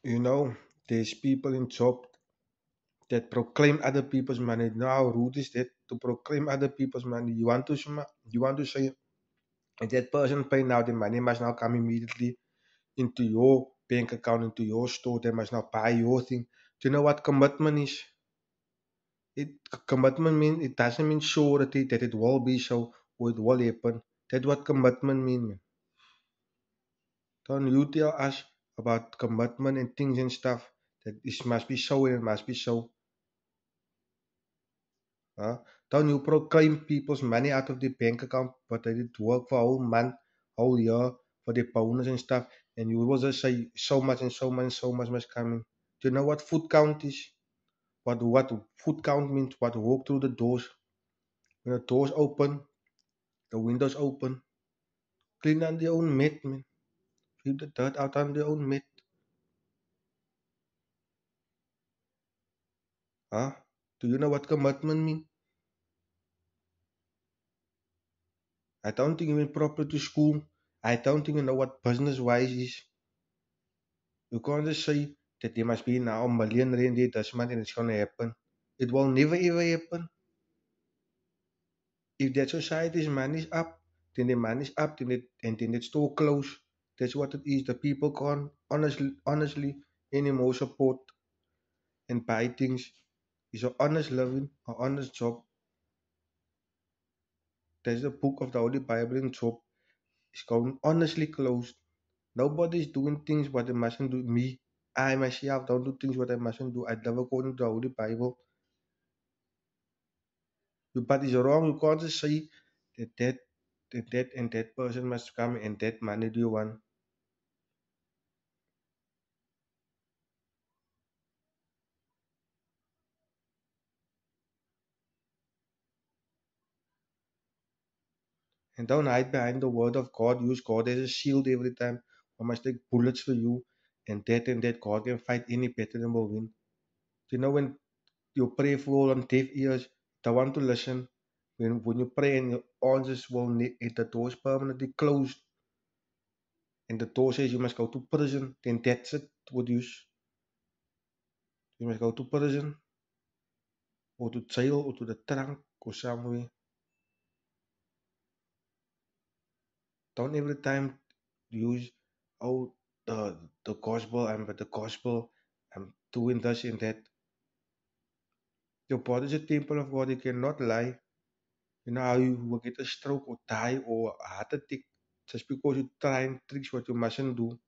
You know, there's people in job that proclaim other people's money. You know how rude is that to proclaim other people's money? You want to say if that person pay now, the money must now come immediately into your bank account, into your store. They must now buy your thing. Do you know what commitment is? It commitment mean it doesn't mean surety that it will be so or it will happen. That's what commitment mean, man. Don't you tell us about commitment and things and stuff that it must be so and it must be so. Huh? Don't you proclaim people's money out of the bank account, but they did work for a whole month, whole year for the bonus and stuff, and you will just say so much and so much and so much must come in. Do you know what foot count is? What foot count means? What walk through the doors? When the doors open, the windows open, clean on their own mat, man. Sweep the dirt out on their own mat. Huh? Do you know what commitment mean? I don't think you went proper to school. I don't think you know what business wise is. You can't just say that there must be now a million rand there this month and it's gonna happen. It will never ever happen. If that society's money is up, then the money is up, and then it's store closed. That's what it is. The people can't honestly anymore support and buy things. It's an honest living, an honest job. There's the book of the Holy Bible in job. It's going honestly closed. Nobody's doing things what they mustn't do. Me, I myself don't do things what I mustn't do. I never go into the Holy Bible. But it's wrong. You can't just say that and that person must come and that money do you want. And don't hide behind the word of God. Use God as a shield every time. I must take bullets for you. And that God can fight any better than will win. You know when you pray for on deaf ears, they want to listen. When you pray and your answers will the doors permanently closed and the door says you must go to prison, then that's it would use. You must go to prison or to jail or to the trunk or somewhere. Don't every time use oh the gospel and but the gospel I'm doing this and that. Your body is a temple of God, you cannot lie. You know how you will get a stroke or die or a heart attack just because you try and tricks what you mustn't do.